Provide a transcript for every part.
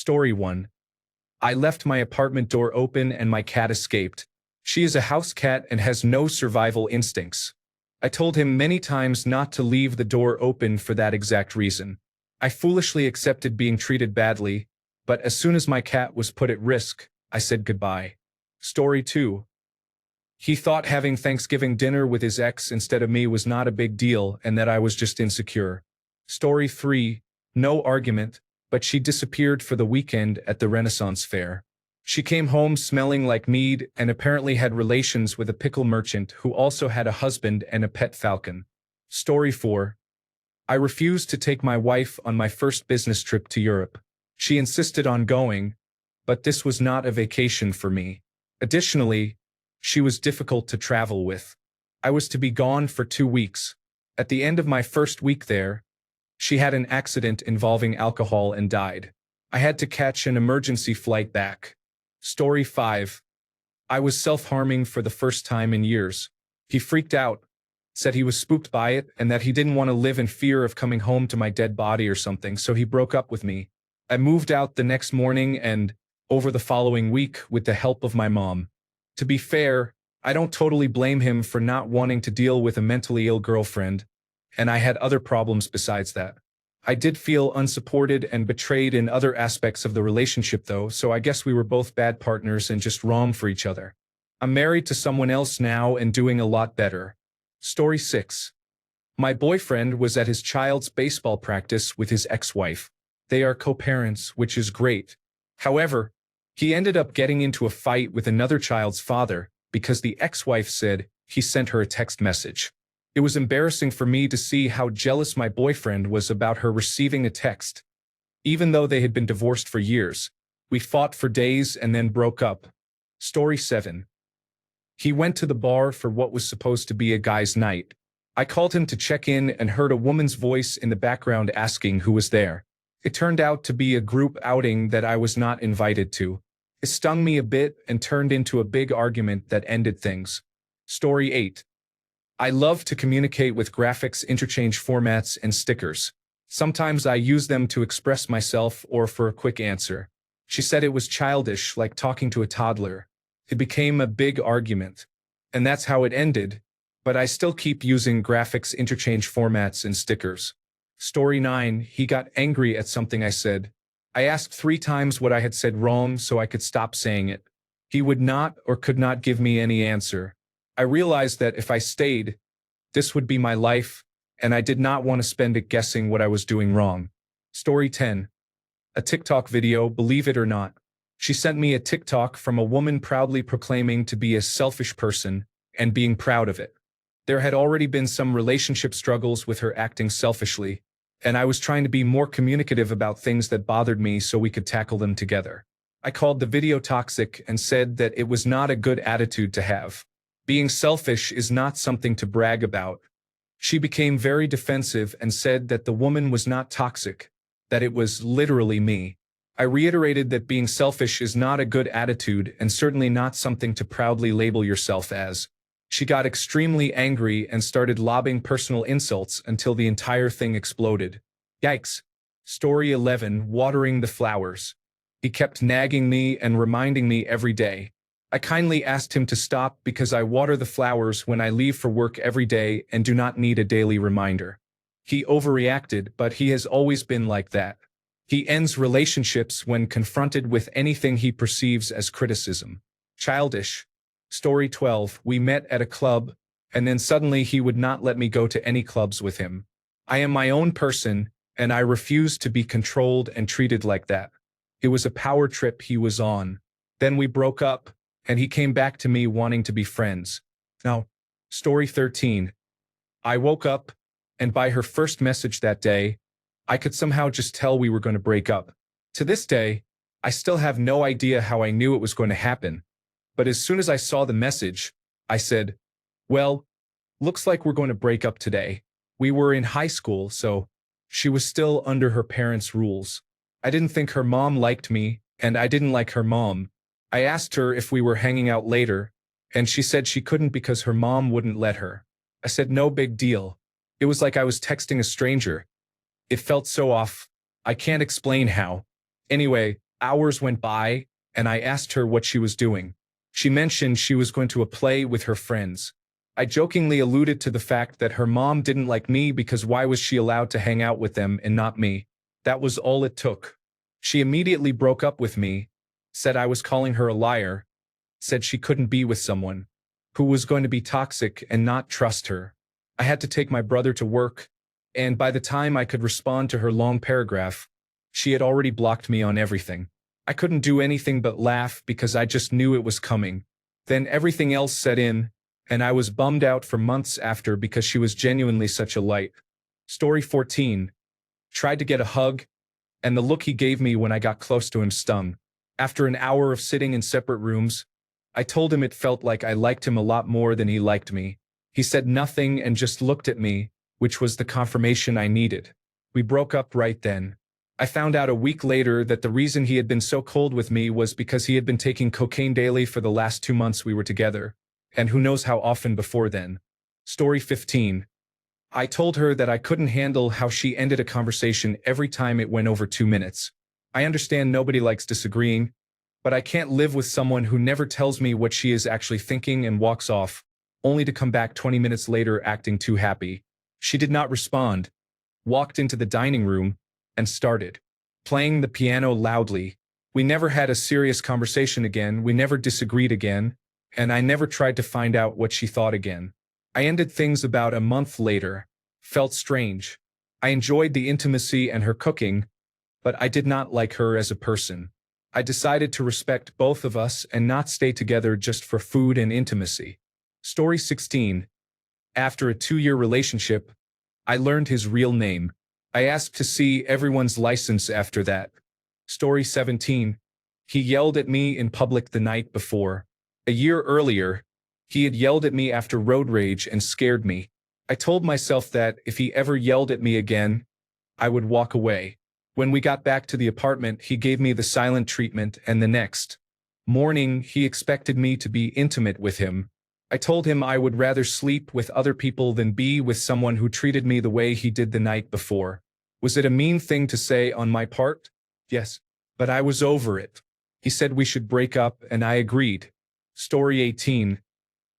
Story 1. I left my apartment door open and my cat escaped. She is a house cat and has no survival instincts. I told him many times not to leave the door open for that exact reason. I foolishly accepted being treated badly, but as soon as my cat was put at risk, I said goodbye. Story 2. He thought having Thanksgiving dinner with his ex instead of me was not a big deal and that I was just insecure. Story 3. No argument, but she disappeared for the weekend at the Renaissance Fair. She came home smelling like mead and apparently had relations with a pickle merchant who also had a husband and a pet falcon. Story 4. I refused to take my wife on my first business trip to Europe. She insisted on going, but this was not a vacation for me. Additionally, she was difficult to travel with. I was to be gone for 2 weeks. At the end of my first week there, she had an accident involving alcohol and died. I had to catch an emergency flight back. Story 5. I was self-harming for the first time in years. He freaked out, said he was spooked by it and that he didn't want to live in fear of coming home to my dead body or something, so he broke up with me. I moved out the next morning and, over the following week, with the help of my mom. To be fair, I don't totally blame him for not wanting to deal with a mentally ill girlfriend, and I had other problems besides that. I did feel unsupported and betrayed in other aspects of the relationship though, so I guess we were both bad partners and just wrong for each other. I'm married to someone else now and doing a lot better. Story 6. My boyfriend was at his child's baseball practice with his ex-wife. They are co-parents, which is great. However, he ended up getting into a fight with another child's father because the ex-wife said he sent her a text message. It was embarrassing for me to see how jealous my boyfriend was about her receiving a text. Even though they had been divorced for years, we fought for days and then broke up. Story 7. He went to the bar for what was supposed to be a guy's night. I called him to check in and heard a woman's voice in the background asking who was there. It turned out to be a group outing that I was not invited to. It stung me a bit and turned into a big argument that ended things. Story 8. I love to communicate with graphics interchange formats and stickers. Sometimes I use them to express myself or for a quick answer. She said it was childish, like talking to a toddler. It became a big argument. And that's how it ended, but I still keep using graphics interchange formats and stickers. Story 9. He got angry at something I said. I asked 3 times what I had said wrong so I could stop saying it. He would not or could not give me any answer. I realized that if I stayed, this would be my life, and I did not want to spend it guessing what I was doing wrong. Story 10. A TikTok video, believe it or not. She sent me a TikTok from a woman proudly proclaiming to be a selfish person and being proud of it. There had already been some relationship struggles with her acting selfishly, and I was trying to be more communicative about things that bothered me so we could tackle them together. I called the video toxic and said that it was not a good attitude to have. Being selfish is not something to brag about. She became very defensive and said that the woman was not toxic, that it was literally me. I reiterated that being selfish is not a good attitude and certainly not something to proudly label yourself as. She got extremely angry and started lobbing personal insults until the entire thing exploded. Yikes. Story 11. Watering the flowers. He kept nagging me and reminding me every day. I kindly asked him to stop because I water the flowers when I leave for work every day and do not need a daily reminder. He overreacted, but he has always been like that. He ends relationships when confronted with anything he perceives as criticism. Childish. Story 12. We met at a club, and then suddenly he would not let me go to any clubs with him. I am my own person, and I refuse to be controlled and treated like that. It was a power trip he was on. Then we broke up, and he came back to me wanting to be friends. Now, story 13. I woke up, and by her first message that day, I could somehow just tell we were going to break up. To this day, I still have no idea how I knew it was going to happen. But as soon as I saw the message, I said, well, looks like we're going to break up today. We were in high school, so she was still under her parents' rules. I didn't think her mom liked me, and I didn't like her mom. I asked her if we were hanging out later, and she said she couldn't because her mom wouldn't let her. I said no big deal. It was like I was texting a stranger. It felt so off. I can't explain how. Anyway, Hours went by, and I asked her what she was doing. She mentioned she was going to a play with her friends. I jokingly alluded to the fact that her mom didn't like me because why was she allowed to hang out with them and not me? That was all it took. She immediately broke up with me, said I was calling her a liar, said she couldn't be with someone who was going to be toxic and not trust her. I had to take my brother to work, and by the time I could respond to her long paragraph, she had already blocked me on everything. I couldn't do anything but laugh because I just knew it was coming. Then everything else set in, and I was bummed out for months after because she was genuinely such a light. Story 14. Tried to get a hug, and the look he gave me when I got close to him stung. After an hour of sitting in separate rooms, I told him it felt like I liked him a lot more than he liked me. He said nothing and just looked at me, which was the confirmation I needed. We broke up right then. I found out a week later that the reason he had been so cold with me was because he had been taking cocaine daily for the last 2 months we were together, and who knows how often before then. Story 15. I told her that I couldn't handle how she ended a conversation every time it went over 2 minutes. I understand nobody likes disagreeing, but I can't live with someone who never tells me what she is actually thinking and walks off, only to come back 20 minutes later acting too happy. She did not respond, walked into the dining room, and started playing the piano loudly. We never had a serious conversation again, we never disagreed again, and I never tried to find out what she thought again. I ended things about a month later. Felt strange. I enjoyed the intimacy and her cooking, but I did not like her as a person. I decided to respect both of us and not stay together just for food and intimacy. Story 16. After a 2-year relationship, I learned his real name. I asked to see everyone's license after that. Story 17. He yelled at me in public the night before. A year earlier, he had yelled at me after road rage and scared me. I told myself that if he ever yelled at me again, I would walk away. When we got back to the apartment, he gave me the silent treatment, and the next morning, he expected me to be intimate with him. I told him I would rather sleep with other people than be with someone who treated me the way he did the night before. Was it a mean thing to say on my part? Yes, but I was over it. He said we should break up, and I agreed. Story 18.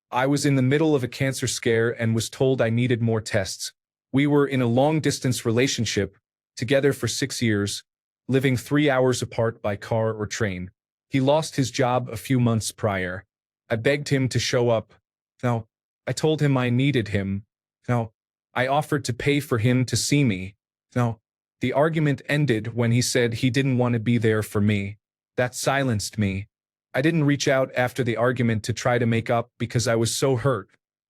I was in the middle of a cancer scare and was told I needed more tests. We were in a long-distance relationship, together for 6 years, living 3 hours apart by car or train. He lost his job a few months prior. I begged him to show up. No. I told him I needed him. No. I offered to pay for him to see me. No. The argument ended when he said he didn't want to be there for me. That silenced me. I didn't reach out after the argument to try to make up because I was so hurt.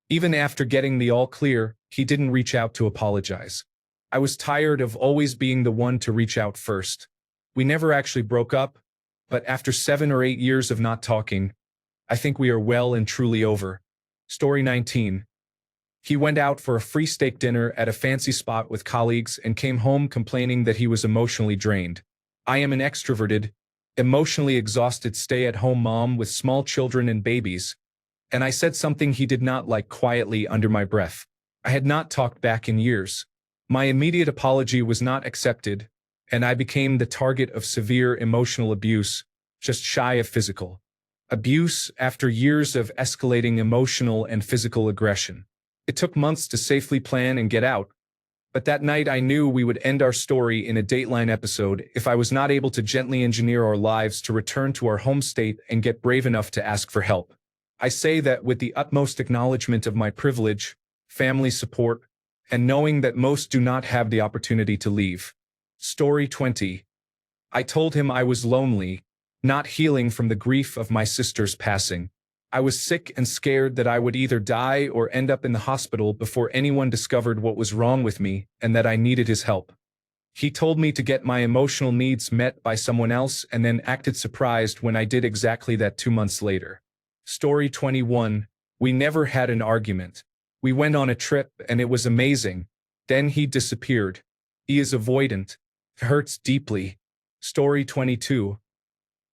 Even after getting the all clear, he didn't reach out to apologize. I was tired of always being the one to reach out first. We never actually broke up, but after 7 or 8 years of not talking, I think we are well and truly over. Story 19. He went out for a free steak dinner at a fancy spot with colleagues and came home complaining that he was emotionally drained. I am an extroverted, emotionally exhausted stay-at-home mom with small children and babies, and I said something he did not like quietly under my breath. I had not talked back in years. My immediate apology was not accepted, and I became the target of severe emotional abuse, just shy of physical abuse after years of escalating emotional and physical aggression. It took months to safely plan and get out, but that night I knew we would end our story in a Dateline episode if I was not able to gently engineer our lives to return to our home state and get brave enough to ask for help. I say that with the utmost acknowledgement of my privilege, family support, and knowing that most do not have the opportunity to leave. Story 20. I told him I was lonely, not healing from the grief of my sister's passing. I was sick and scared that I would either die or end up in the hospital before anyone discovered what was wrong with me and that I needed his help. He told me to get my emotional needs met by someone else and then acted surprised when I did exactly that 2 months later. Story 21. We never had an argument. We went on a trip and it was amazing. Then he disappeared. He is avoidant. It hurts deeply. Story 22.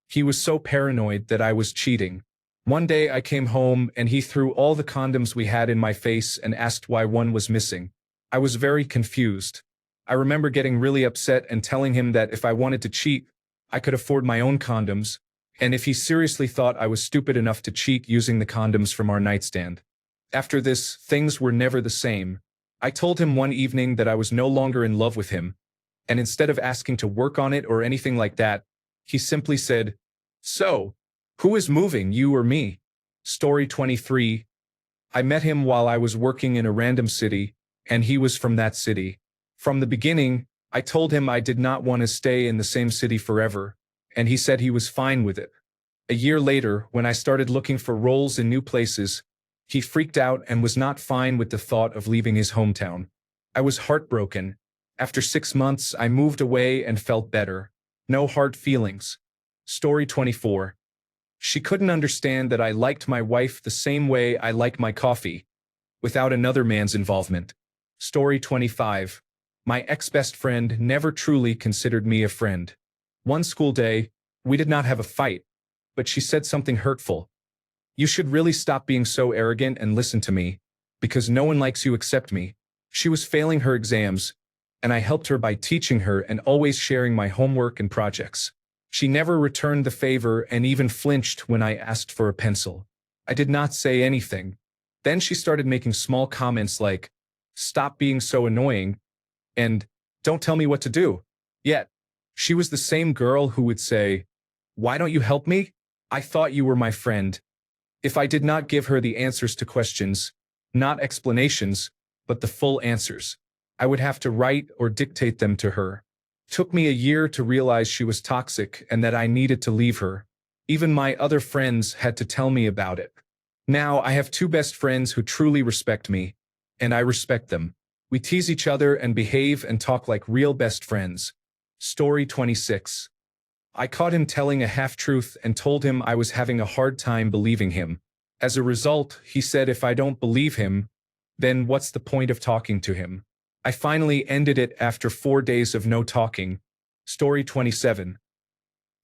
He was so paranoid that I was cheating. One day I came home and he threw all the condoms we had in my face and asked why one was missing. I was very confused. I remember getting really upset and telling him that if I wanted to cheat, I could afford my own condoms, and if he seriously thought I was stupid enough to cheat using the condoms from our nightstand. After this, things were never the same. I told him one evening that I was no longer in love with him, and instead of asking to work on it or anything like that, he simply said, "So, who is moving, you or me?" Story 23. I met him while I was working in a random city, and he was from that city. From the beginning, I told him I did not want to stay in the same city forever, and he said he was fine with it. A year later, when I started looking for roles in new places, he freaked out and was not fine with the thought of leaving his hometown. I was heartbroken. After 6 months, I moved away and felt better. No hard feelings. Story 24. She couldn't understand that I liked my wife the same way I like my coffee, without another man's involvement. Story 25. My ex-best friend never truly considered me a friend. One school day, we did not have a fight, but she said something hurtful. "You should really stop being so arrogant and listen to me, because no one likes you except me." She was failing her exams, and I helped her by teaching her and always sharing my homework and projects. She never returned the favor and even flinched when I asked for a pencil. I did not say anything. Then she started making small comments like, "Stop being so annoying," and "Don't tell me what to do." Yet, she was the same girl who would say, "Why don't you help me? I thought you were my friend." If I did not give her the answers to questions, not explanations, but the full answers, I would have to write or dictate them to her. Took me a year to realize she was toxic and that I needed to leave her. Even my other friends had to tell me about it. Now I have 2 best friends who truly respect me, and I respect them. We tease each other and behave and talk like real best friends. Story 26. I caught him telling a half-truth and told him I was having a hard time believing him. As a result, he said if I don't believe him, then what's the point of talking to him? I finally ended it after 4 days of no talking. Story 27.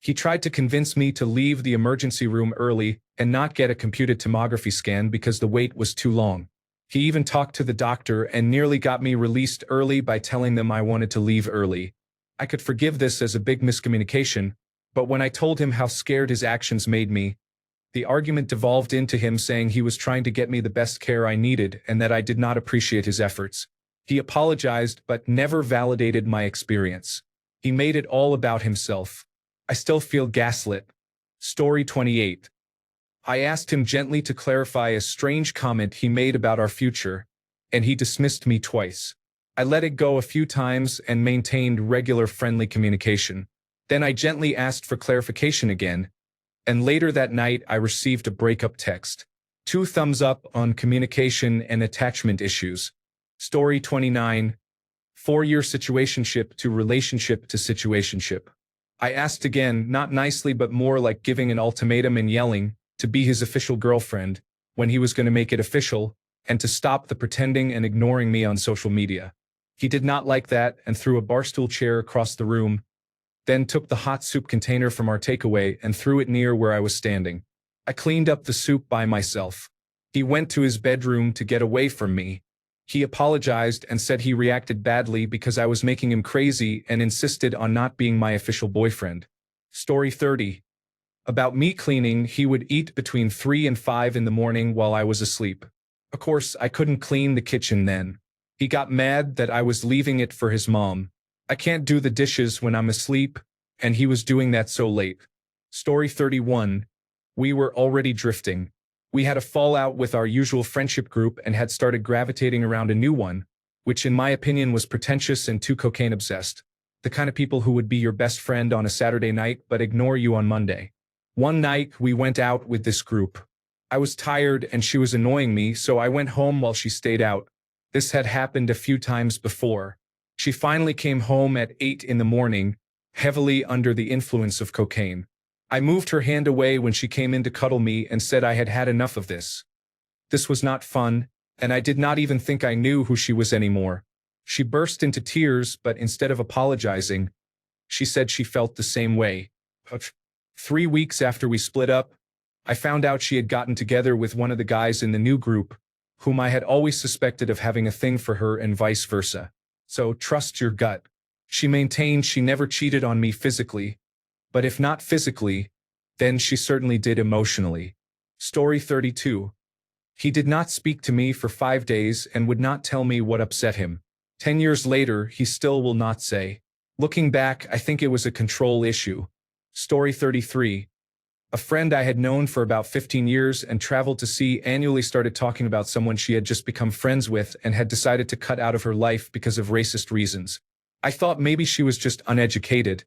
He tried to convince me to leave the emergency room early and not get a computed tomography scan because the wait was too long. He even talked to the doctor and nearly got me released early by telling them I wanted to leave early. I could forgive this as a big miscommunication, but when I told him how scared his actions made me, the argument devolved into him saying he was trying to get me the best care I needed and that I did not appreciate his efforts. He apologized but never validated my experience. He made it all about himself. I still feel gaslit. Story 28. I asked him gently to clarify a strange comment he made about our future, and he dismissed me twice. I let it go a few times and maintained regular friendly communication. Then I gently asked for clarification again, and later that night I received a breakup text. 2 thumbs up on communication and attachment issues. Story 29. 4-year situationship to relationship to situationship. I asked again, not nicely but more like giving an ultimatum and yelling, to be his official girlfriend, when he was going to make it official, and to stop the pretending and ignoring me on social media. He did not like that and threw a barstool chair across the room, then took the hot soup container from our takeaway and threw it near where I was standing. I cleaned up the soup by myself. He went to his bedroom to get away from me. He apologized and said he reacted badly because I was making him crazy and insisted on not being my official boyfriend. Story 30. About me cleaning, he would eat between 3 and 5 in the morning while I was asleep. Of course, I couldn't clean the kitchen then. He got mad that I was leaving it for his mom. I can't do the dishes when I'm asleep, and he was doing that so late. Story 31. We were already drifting. We had a fallout with our usual friendship group and had started gravitating around a new one, which in my opinion was pretentious and too cocaine-obsessed. The kind of people who would be your best friend on a Saturday night but ignore you on Monday. One night, we went out with this group. I was tired and she was annoying me, so I went home while she stayed out. This had happened a few times before. She finally came home at 8 in the morning, heavily under the influence of cocaine. I moved her hand away when she came in to cuddle me and said I had had enough of this. This was not fun, and I did not even think I knew who she was anymore. She burst into tears, but instead of apologizing, she said she felt the same way. 3 weeks after we split up, I found out she had gotten together with one of the guys in the new group, whom I had always suspected of having a thing for her and vice versa. So trust your gut. She maintained she never cheated on me physically, But if not physically, then she certainly did emotionally. Story 32. He did not speak to me for 5 days and would not tell me what upset him. 10 years later, he still will not say. Looking back, I think it was a control issue. Story 33. A friend I had known for about 15 years and traveled to see annually started talking about someone she had just become friends with and had decided to cut out of her life because of racist reasons. I thought maybe she was just uneducated,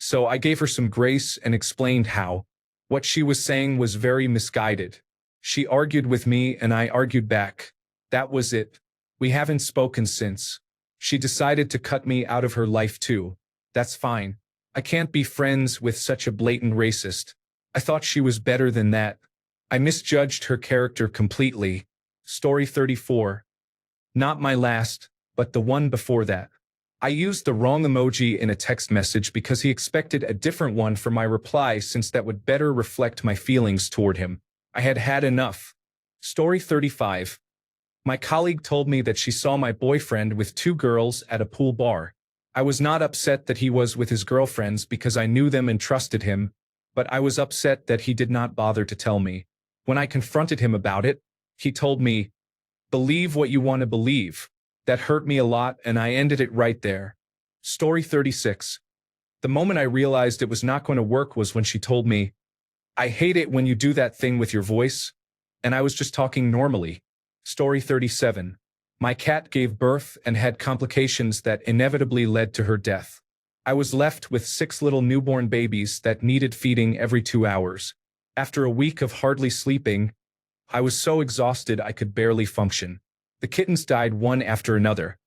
so I gave her some grace and explained how. What she was saying was very misguided. She argued with me and I argued back. That was it. We haven't spoken since. She decided to cut me out of her life too. That's fine. I can't be friends with such a blatant racist. I thought she was better than that. I misjudged her character completely. Story 34. Not my last, but the one before that. I used the wrong emoji in a text message because he expected a different one for my reply since that would better reflect my feelings toward him. I had had enough. Story 35. My colleague told me that she saw my boyfriend with 2 girls at a pool bar. I was not upset that he was with his girlfriends because I knew them and trusted him, but I was upset that he did not bother to tell me. When I confronted him about it, he told me, "Believe what you want to believe." That hurt me a lot and I ended it right there. Story 36. The moment I realized it was not going to work was when she told me, "I hate it when you do that thing with your voice," and I was just talking normally. Story 37. My cat gave birth and had complications that inevitably led to her death. I was left with 6 little newborn babies that needed feeding every 2 hours. After a week of hardly sleeping, I was so exhausted I could barely function. The kittens died one after another.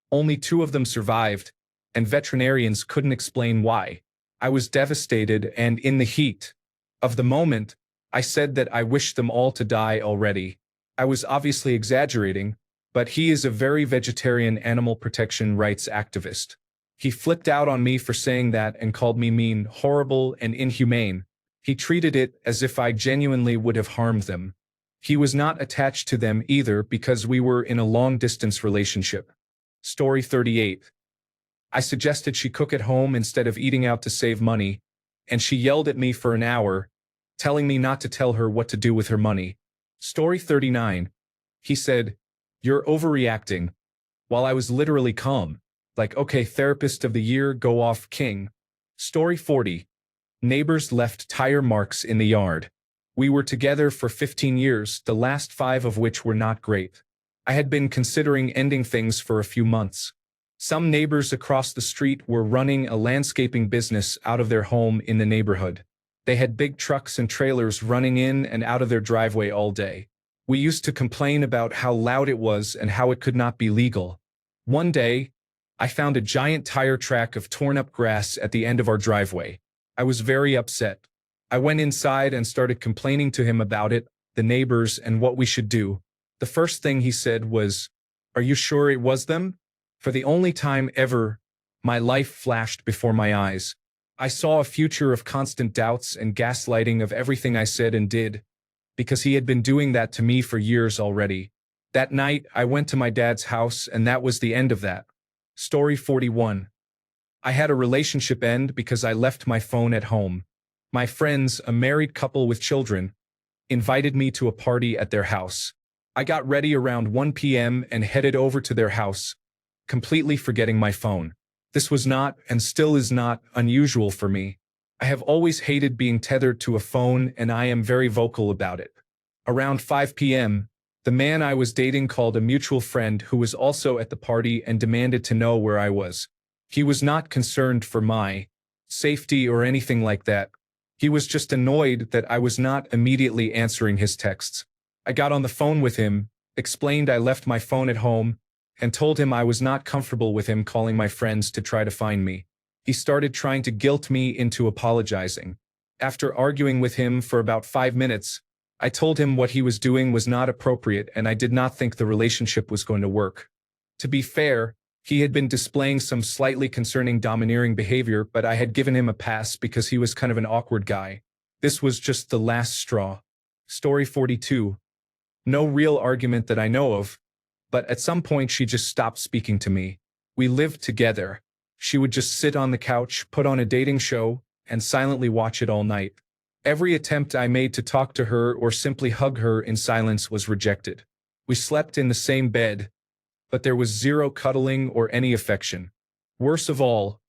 Only 2 of them survived, and veterinarians couldn't explain why. I was devastated, and in the heat of the moment, I said that I wished them all to die already. I was obviously exaggerating, but he is a very vegetarian animal protection rights activist. He flipped out on me for saying that and called me mean, horrible, and inhumane. He treated it as if I genuinely would have harmed them. He was not attached to them either because we were in a long-distance relationship. Story 38. I suggested she cook at home instead of eating out to save money, and she yelled at me for an hour, telling me not to tell her what to do with her money. Story 39. He said, "You're overreacting," while I was literally calm. Like, okay, therapist of the year, go off, king. Story 40. Neighbors left tire marks in the yard. We were together for 15 years, the last 5 of which were not great. I had been considering ending things for a few months. Some neighbors across the street were running a landscaping business out of their home in the neighborhood. They had big trucks and trailers running in and out of their driveway all day. We used to complain about how loud it was and how it could not be legal. One day, I found a giant tire track of torn-up grass at the end of our driveway. I was very upset. I went inside and started complaining to him about it, the neighbors, and what we should do. The first thing he said was, "Are you sure it was them?" For the only time ever, my life flashed before my eyes. I saw a future of constant doubts and gaslighting of everything I said and did, because he had been doing that to me for years already. That night, I went to my dad's house and that was the end of that. Story 41. I had a relationship end because I left my phone at home. My friends, a married couple with children, invited me to a party at their house. I got ready around 1 p.m. and headed over to their house, completely forgetting my phone. This was not, and still is not, unusual for me. I have always hated being tethered to a phone and I am very vocal about it. Around 5 p.m., the man I was dating called a mutual friend who was also at the party and demanded to know where I was. He was not concerned for my safety or anything like that. He was just annoyed that I was not immediately answering his texts. I got on the phone with him, explained I left my phone at home, and told him I was not comfortable with him calling my friends to try to find me. He started trying to guilt me into apologizing. After arguing with him for about 5 minutes, I told him what he was doing was not appropriate and I did not think the relationship was going to work. To be fair, he had been displaying some slightly concerning domineering behavior, but I had given him a pass because he was kind of an awkward guy. This was just the last straw. Story 42. No real argument that I know of, but at some point she just stopped speaking to me. We lived together. She would just sit on the couch, put on a dating show, and silently watch it all night. Every attempt I made to talk to her or simply hug her in silence was rejected. We slept in the same bed, but there was zero cuddling or any affection. Worse of all,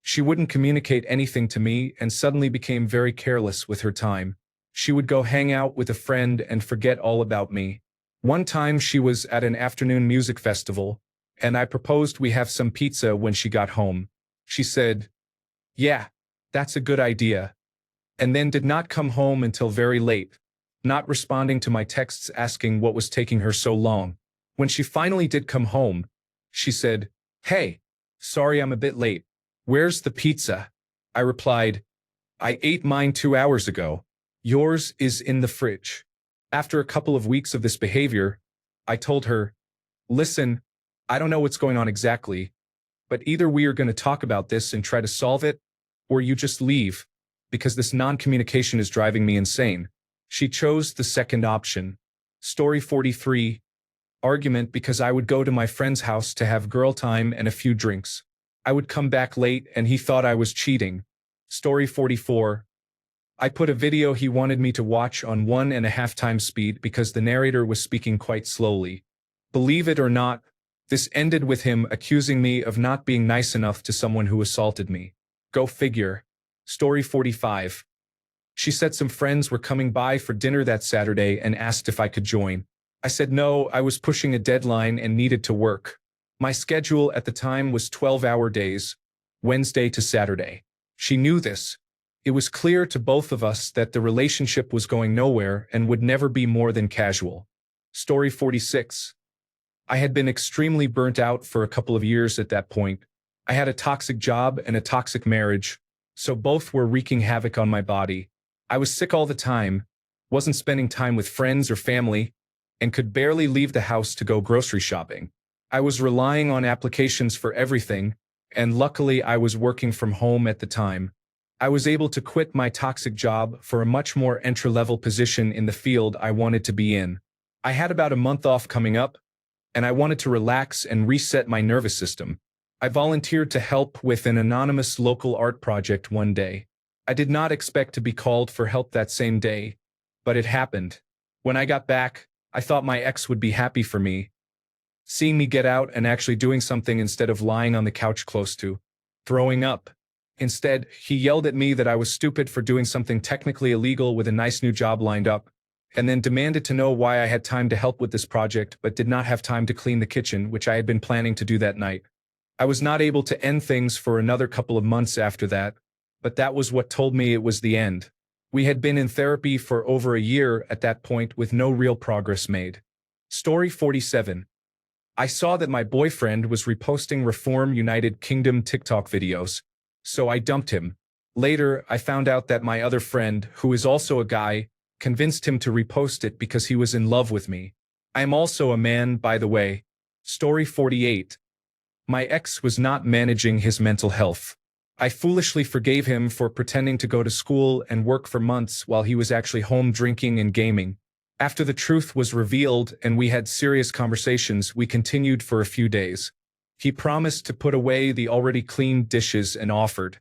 she wouldn't communicate anything to me and suddenly became very careless with her time. She would go hang out with a friend and forget all about me. One time she was at an afternoon music festival, and I proposed we have some pizza when she got home. She said, "Yeah, that's a good idea," and then did not come home until very late, not responding to my texts asking what was taking her so long. When she finally did come home, she said, "Hey, sorry I'm a bit late. Where's the pizza?" I replied, "I ate mine 2 hours ago. Yours is in the fridge." After a couple of weeks of this behavior, I told her, "Listen, I don't know what's going on exactly, but either we are going to talk about this and try to solve it, or you just leave, because this non-communication is driving me insane." She chose the second option. Story 43. Argument because I would go to my friend's house to have girl time and a few drinks. I would come back late and he thought I was cheating. Story 44. I put a video he wanted me to watch on 1.5 times speed because the narrator was speaking quite slowly. Believe it or not, this ended with him accusing me of not being nice enough to someone who assaulted me. Go figure. Story 45. She said some friends were coming by for dinner that Saturday and asked if I could join. I said no, I was pushing a deadline and needed to work. My schedule at the time was 12-hour days, Wednesday to Saturday. She knew this. It was clear to both of us that the relationship was going nowhere and would never be more than casual. Story 46. I had been extremely burnt out for a couple of years at that point. I had a toxic job and a toxic marriage, so both were wreaking havoc on my body. I was sick all the time, wasn't spending time with friends or family, and could barely leave the house to go grocery shopping. I was relying on applications for everything, and luckily I was working from home at the time. I was able to quit my toxic job for a much more entry-level position in the field I wanted to be in. I had about a month off coming up, and I wanted to relax and reset my nervous system. I volunteered to help with an anonymous local art project one day. I did not expect to be called for help that same day, but it happened. When I got back, I thought my ex would be happy for me, seeing me get out and actually doing something instead of lying on the couch close to throwing up. Instead, he yelled at me that I was stupid for doing something technically illegal with a nice new job lined up, and then demanded to know why I had time to help with this project but did not have time to clean the kitchen, which I had been planning to do that night. I was not able to end things for another couple of months after that, but that was what told me it was the end. We had been in therapy for over a year at that point with no real progress made. Story 47. I saw that my boyfriend was reposting Reform United Kingdom TikTok videos, so I dumped him. Later, I found out that my other friend, who is also a guy, convinced him to repost it because he was in love with me. I am also a man, by the way. Story 48. My ex was not managing his mental health. I foolishly forgave him for pretending to go to school and work for months while he was actually home drinking and gaming. After the truth was revealed and we had serious conversations, we continued for a few days. He promised to put away the already cleaned dishes and offered,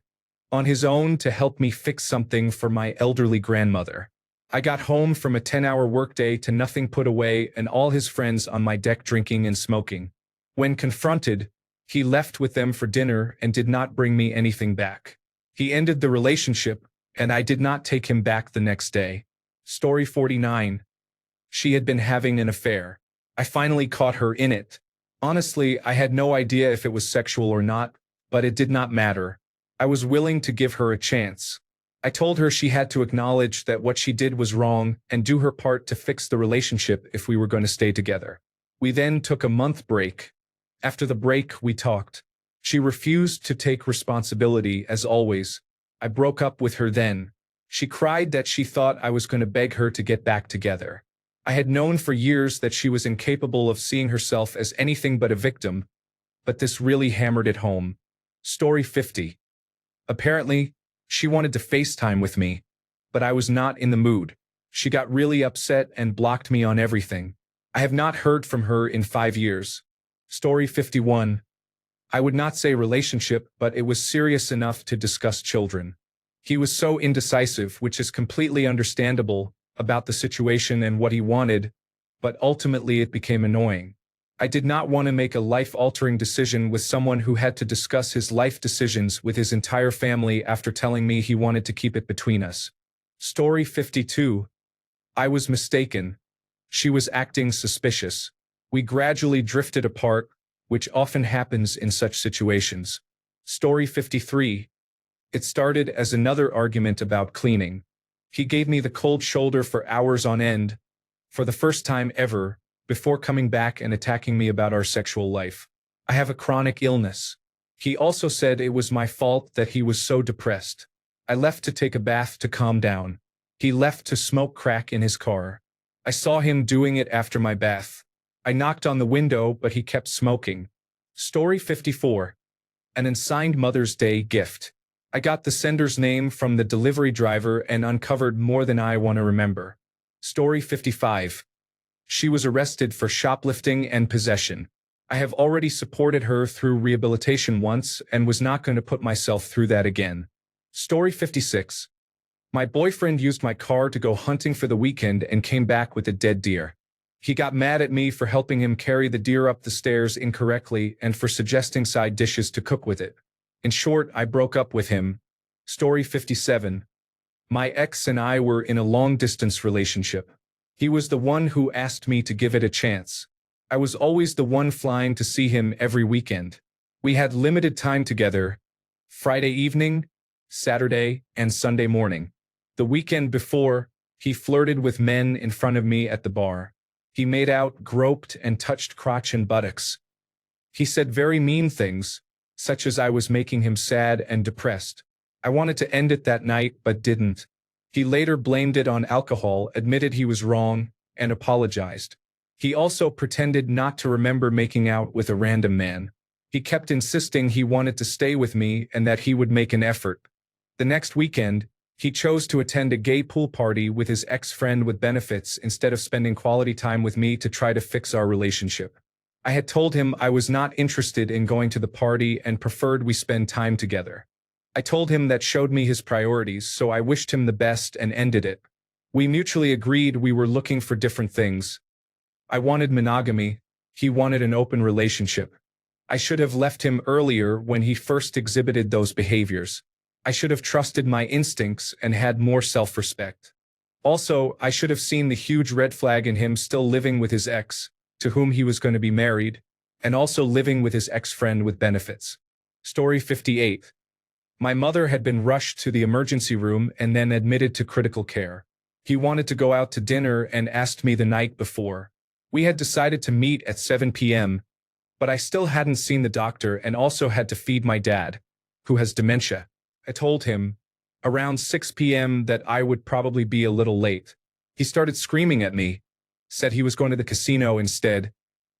on his own, to help me fix something for my elderly grandmother. I got home from a 10-hour workday to nothing put away and all his friends on my deck drinking and smoking. When confronted, he left with them for dinner and did not bring me anything back. He ended the relationship, and I did not take him back the next day. Story 49. She had been having an affair. I finally caught her in it. Honestly, I had no idea if it was sexual or not, but it did not matter. I was willing to give her a chance. I told her she had to acknowledge that what she did was wrong and do her part to fix the relationship if we were going to stay together. We then took a month break. After the break, we talked. She refused to take responsibility, as always. I broke up with her then. She cried that she thought I was going to beg her to get back together. I had known for years that she was incapable of seeing herself as anything but a victim, but this really hammered it home. Story 50. Apparently, she wanted to FaceTime with me, but I was not in the mood. She got really upset and blocked me on everything. I have not heard from her in 5 years. Story 51. I would not say relationship, but it was serious enough to discuss children. He was so indecisive, which is completely understandable about the situation and what he wanted, but ultimately it became annoying. I did not want to make a life-altering decision with someone who had to discuss his life decisions with his entire family after telling me he wanted to keep it between us. Story 52. I was mistaken. She was acting suspicious. We gradually drifted apart, which often happens in such situations. Story 53. It started as another argument about cleaning. He gave me the cold shoulder for hours on end, for the first time ever, before coming back and attacking me about our sexual life. I have a chronic illness. He also said it was my fault that he was so depressed. I left to take a bath to calm down. He left to smoke crack in his car. I saw him doing it after my bath. I knocked on the window, but he kept smoking. Story 54. An unsigned Mother's Day gift. I got the sender's name from the delivery driver and uncovered more than I want to remember. Story 55. She was arrested for shoplifting and possession. I have already supported her through rehabilitation once and was not going to put myself through that again. Story 56. My boyfriend used my car to go hunting for the weekend and came back with a dead deer. He got mad at me for helping him carry the deer up the stairs incorrectly and for suggesting side dishes to cook with it. In short, I broke up with him. Story 57. My ex and I were in a long-distance relationship. He was the one who asked me to give it a chance. I was always the one flying to see him every weekend. We had limited time together, Friday evening, Saturday, and Sunday morning. The weekend before, he flirted with men in front of me at the bar. He made out, groped, and touched crotch and buttocks. He said very mean things, such as I was making him sad and depressed. I wanted to end it that night, but didn't. He later blamed it on alcohol, admitted he was wrong, and apologized. He also pretended not to remember making out with a random man. He kept insisting he wanted to stay with me and that he would make an effort. The next weekend, he chose to attend a gay pool party with his ex-friend with benefits instead of spending quality time with me to try to fix our relationship. I had told him I was not interested in going to the party and preferred we spend time together. I told him that showed me his priorities, so I wished him the best and ended it. We mutually agreed we were looking for different things. I wanted monogamy. He wanted an open relationship. I should have left him earlier when he first exhibited those behaviors. I should have trusted my instincts and had more self-respect. Also, I should have seen the huge red flag in him still living with his ex, to whom he was going to be married, and also living with his ex-friend with benefits. Story 58. My mother had been rushed to the emergency room and then admitted to critical care. He wanted to go out to dinner and asked me the night before. We had decided to meet at 7 p.m., but I still hadn't seen the doctor and also had to feed my dad, who has dementia. I told him, around 6 p.m., that I would probably be a little late. He started screaming at me, said he was going to the casino instead,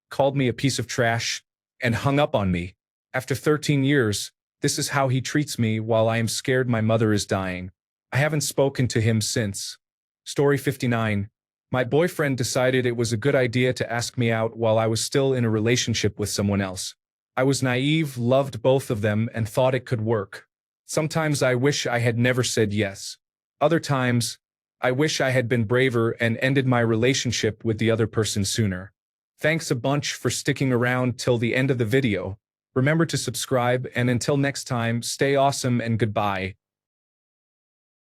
called me a piece of trash, and hung up on me. After 13 years, this is how he treats me while I am scared my mother is dying. I haven't spoken to him since. Story 59. My boyfriend decided it was a good idea to ask me out while I was still in a relationship with someone else. I was naive, loved both of them, and thought it could work. Sometimes I wish I had never said yes. Other times, I wish I had been braver and ended my relationship with the other person sooner. Thanks a bunch for sticking around till the end of the video. Remember to subscribe, and until next time, stay awesome and goodbye.